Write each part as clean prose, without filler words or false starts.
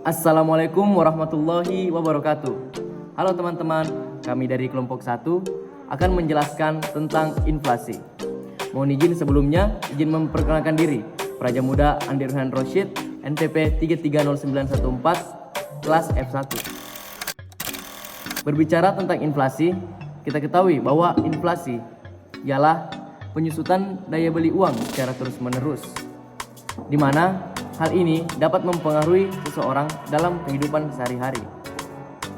Assalamualaikum warahmatullahi wabarakatuh. Halo teman-teman, kami dari kelompok 1 akan menjelaskan tentang inflasi. Mohon izin sebelumnya, izin memperkenalkan diri. Praja Muda Andi Ruhan Rosyid, NPP 330914, kelas F1. Berbicara tentang inflasi, kita ketahui bahwa inflasi ialah penyusutan daya beli uang secara terus-menerus, di mana hal ini dapat mempengaruhi seseorang dalam kehidupan sehari-hari.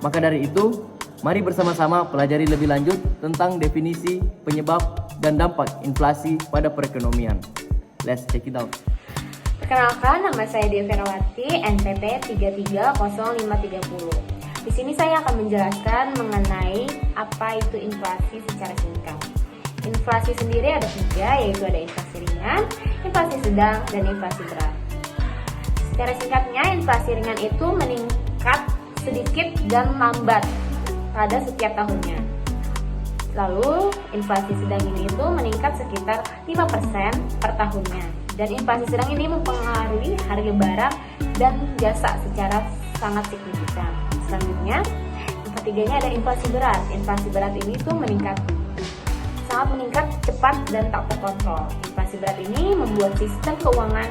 Maka dari itu, mari bersama-sama pelajari lebih lanjut tentang definisi, penyebab, dan dampak inflasi pada perekonomian. Let's check it out. Perkenalkan, nama saya Dewi Ferawati, NPP 330530. Di sini saya akan menjelaskan mengenai apa itu inflasi secara singkat. Inflasi sendiri ada 3, yaitu ada inflasi ringan, inflasi sedang, dan inflasi berat. Secara singkatnya, inflasi ringan itu meningkat sedikit dan lambat pada setiap tahunnya. Lalu, inflasi sedang ini itu meningkat sekitar 5% per tahunnya. Dan inflasi sedang ini mempengaruhi harga barang dan jasa secara sangat signifikan. Selanjutnya, yang ketiganya ada inflasi berat. Inflasi berat ini tuh sangat meningkat cepat dan tak terkontrol. Inflasi berat ini membuat sistem keuangan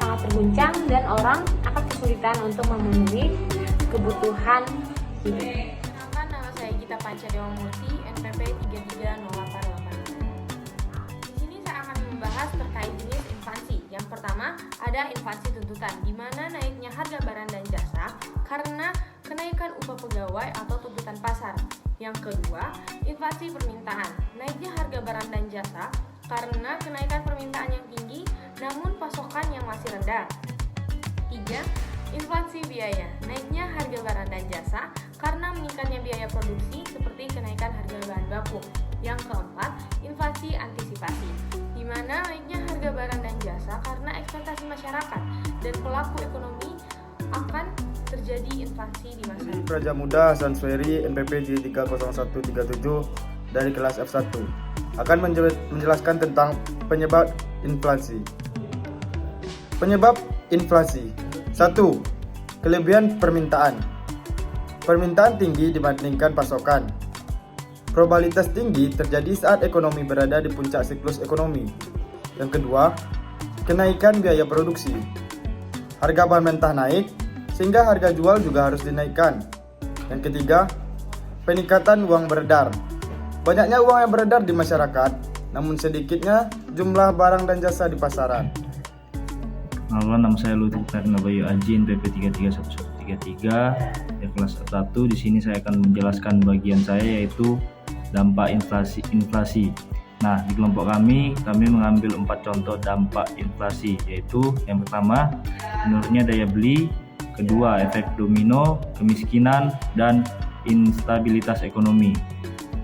sangat terguncang dan orang akan kesulitan untuk memenuhi kebutuhan hidup. Nama saya Gita Panca Dewa Murti, NPP 330888. Di sini saya akan membahas terkait jenis inflasi. Yang pertama ada inflasi tuntutan, di mana naiknya harga barang dan jasa karena kenaikan upah pegawai atau tuntutan pasar. Yang kedua, inflasi permintaan, naiknya harga barang dan jasa karena kenaikan permintaan yang tinggi namun pasokan yang masih rendah. 3. Inflasi biaya, naiknya harga barang dan jasa karena meningkatnya biaya produksi seperti kenaikan harga bahan baku. Yang keempat, inflasi antisipasi, di mana naiknya harga barang dan jasa karena ekspektasi masyarakat dan pelaku ekonomi akan terjadi inflasi di masa depan. Praja Muda Hasan Sueri, NPP 330137 dari kelas F1 akan menjelaskan tentang penyebab inflasi. Penyebab inflasi. 1. Kelebihan permintaan. Permintaan tinggi dibandingkan pasokan. Probabilitas tinggi terjadi saat ekonomi berada di puncak siklus ekonomi. Yang kedua, kenaikan biaya produksi. Harga bahan mentah naik, sehingga harga jual juga harus dinaikkan. Yang ketiga, peningkatan uang beredar. Banyaknya uang yang beredar di masyarakat, namun sedikitnya jumlah barang dan jasa di pasaran. Halo, nama saya Lutfi Bayu Aji, NPP 331133 dari kelas 1. Di sini saya akan menjelaskan bagian saya, yaitu dampak inflasi. Nah, di kelompok kami mengambil 4 contoh dampak inflasi, yaitu yang pertama, menurunnya daya beli, kedua, efek domino, kemiskinan, dan instabilitas ekonomi.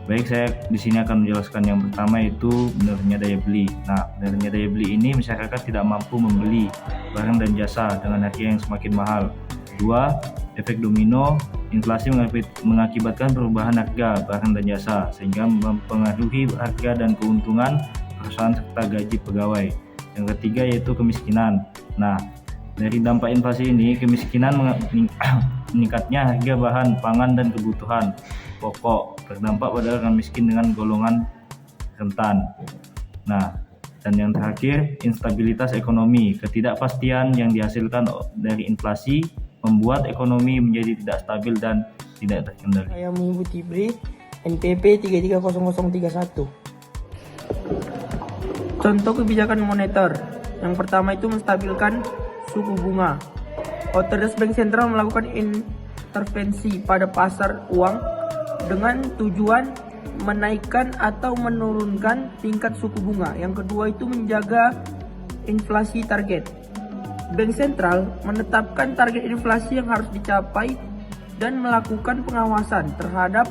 Baik, saya di sini akan menjelaskan yang pertama, yaitu menurunnya daya beli. Nah, menurunnya daya beli ini masyarakat tidak mampu membeli barang dan jasa dengan harga yang semakin mahal. Kedua, efek domino, inflasi mengakibatkan perubahan harga barang dan jasa sehingga mempengaruhi harga dan keuntungan perusahaan serta gaji pegawai. Yang ketiga yaitu kemiskinan. Nah, dari dampak inflasi ini, kemiskinan meningkatnya harga bahan pangan dan kebutuhan pokok, berdampak pada orang miskin dengan golongan rentan. Nah, dan yang terakhir, instabilitas ekonomi. Ketidakpastian yang dihasilkan dari inflasi membuat ekonomi menjadi tidak stabil dan tidak terkendali. Saya Muhammad Tibri, NPP 330031. Contoh kebijakan moneter. Yang pertama itu menstabilkan suku bunga. Otoritas Bank Sentral melakukan intervensi pada pasar uang dengan tujuan menaikkan atau menurunkan tingkat suku bunga. Yang kedua itu menjaga inflasi target. Bank Sentral menetapkan target inflasi yang harus dicapai dan melakukan pengawasan terhadap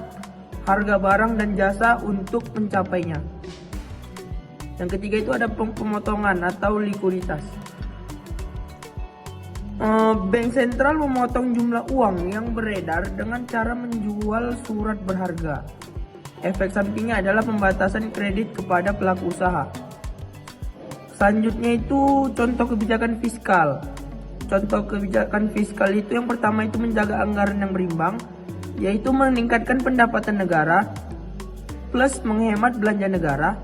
harga barang dan jasa untuk mencapainya. Yang ketiga itu ada pemotongan atau likuiditas. Bank Sentral memotong jumlah uang yang beredar dengan cara menjual surat berharga. Efek sampingnya adalah pembatasan kredit kepada pelaku usaha. Selanjutnya itu contoh kebijakan fiskal. Contoh kebijakan fiskal itu yang pertama itu menjaga anggaran yang berimbang, yaitu meningkatkan pendapatan negara plus menghemat belanja negara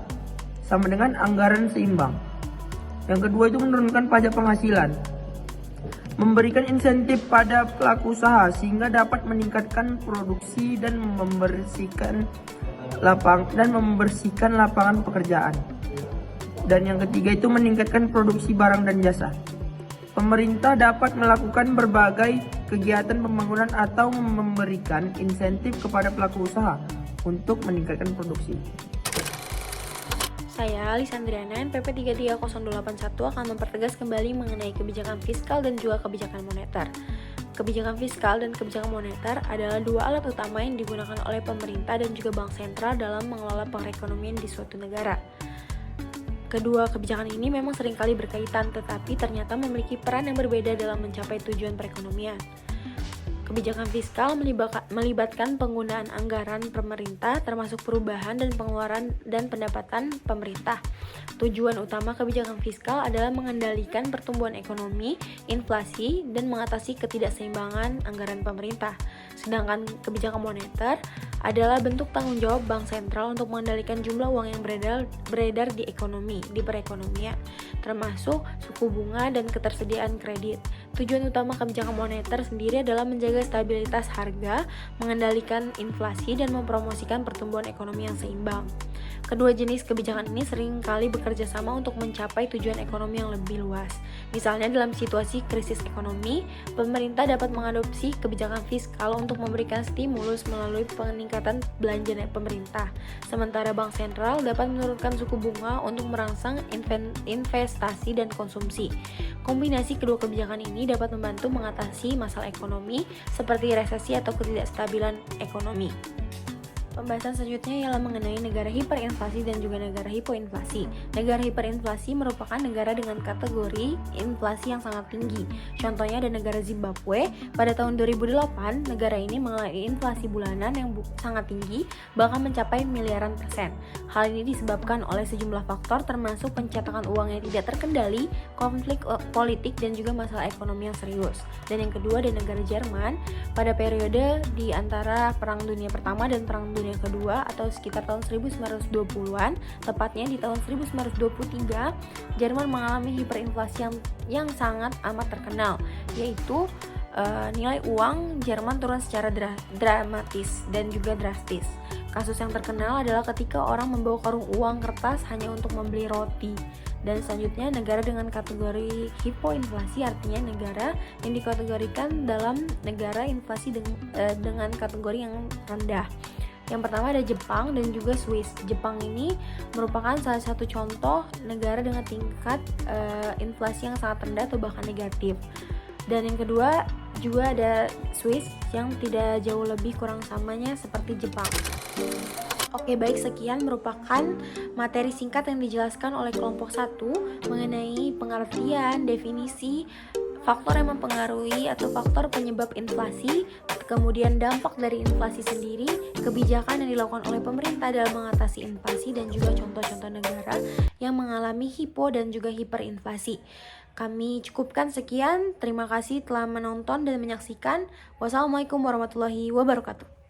sama dengan anggaran seimbang. Yang kedua itu menurunkan pajak penghasilan, memberikan insentif pada pelaku usaha sehingga dapat meningkatkan produksi dan membersihkan lapangan pekerjaan. Dan yang ketiga itu meningkatkan produksi barang dan jasa. Pemerintah dapat melakukan berbagai kegiatan pembangunan atau memberikan insentif kepada pelaku usaha untuk meningkatkan produksi. Saya, Lisandriana, NPP 33081 akan mempertegas kembali mengenai kebijakan fiskal dan juga kebijakan moneter. Kebijakan fiskal dan kebijakan moneter adalah dua alat utama yang digunakan oleh pemerintah dan juga bank sentral dalam mengelola perekonomian di suatu negara. Kedua kebijakan ini memang seringkali berkaitan, tetapi ternyata memiliki peran yang berbeda dalam mencapai tujuan perekonomian. Kebijakan fiskal melibatkan penggunaan anggaran pemerintah termasuk perubahan dan pengeluaran dan pendapatan pemerintah. Tujuan utama kebijakan fiskal adalah mengendalikan pertumbuhan ekonomi, inflasi, dan mengatasi ketidakseimbangan anggaran pemerintah. Sedangkan kebijakan moneter adalah bentuk tanggung jawab bank sentral untuk mengendalikan jumlah uang yang beredar di perekonomian, termasuk suku bunga dan ketersediaan kredit. Tujuan utama kebijakan moneter sendiri adalah menjaga stabilitas harga, mengendalikan inflasi, dan mempromosikan pertumbuhan ekonomi yang seimbang. Kedua jenis kebijakan ini seringkali bekerja sama untuk mencapai tujuan ekonomi yang lebih luas. Misalnya dalam situasi krisis ekonomi, pemerintah dapat mengadopsi kebijakan fiskal untuk memberikan stimulus melalui peningkatan belanja pemerintah. Sementara bank sentral dapat menurunkan suku bunga untuk merangsang investasi dan konsumsi. Kombinasi kedua kebijakan ini dapat membantu mengatasi masalah ekonomi seperti resesi atau ketidakstabilan ekonomi. Pembahasan selanjutnya ialah mengenai negara hiperinflasi dan juga negara hipoinflasi. Negara hiperinflasi merupakan negara dengan kategori inflasi yang sangat tinggi. Contohnya ada negara Zimbabwe. Pada tahun 2008, negara ini mengalami inflasi bulanan yang sangat tinggi, bahkan mencapai miliaran persen. Hal ini disebabkan oleh sejumlah faktor termasuk pencetakan uang yang tidak terkendali, konflik politik, dan juga masalah ekonomi yang serius. Dan yang kedua ada negara Jerman. Pada periode di antara Perang Dunia Pertama dan Perang Dunia Kedua atau sekitar tahun 1920-an, tepatnya di tahun 1923, Jerman mengalami hiperinflasi yang sangat amat terkenal, yaitu nilai uang Jerman turun secara dramatis dan juga drastis. Kasus yang terkenal adalah ketika orang membawa karung uang kertas hanya untuk membeli roti. Dan selanjutnya negara dengan kategori hipoinflasi artinya negara yang dikategorikan dalam negara inflasi dengan kategori yang rendah. Yang pertama ada Jepang dan juga Swiss. Jepang ini merupakan salah satu contoh negara dengan tingkat inflasi yang sangat rendah atau bahkan negatif. Dan yang kedua juga ada Swiss yang tidak jauh lebih kurang samanya seperti Jepang. Oke, baik, sekian merupakan materi singkat yang dijelaskan oleh kelompok 1 mengenai pengertian, definisi, faktor yang mempengaruhi atau faktor penyebab inflasi, kemudian dampak dari inflasi sendiri, kebijakan yang dilakukan oleh pemerintah dalam mengatasi inflasi, dan juga contoh-contoh negara yang mengalami hipo dan juga hiperinflasi. Kami cukupkan sekian, terima kasih telah menonton dan menyaksikan. Wassalamualaikum warahmatullahi wabarakatuh.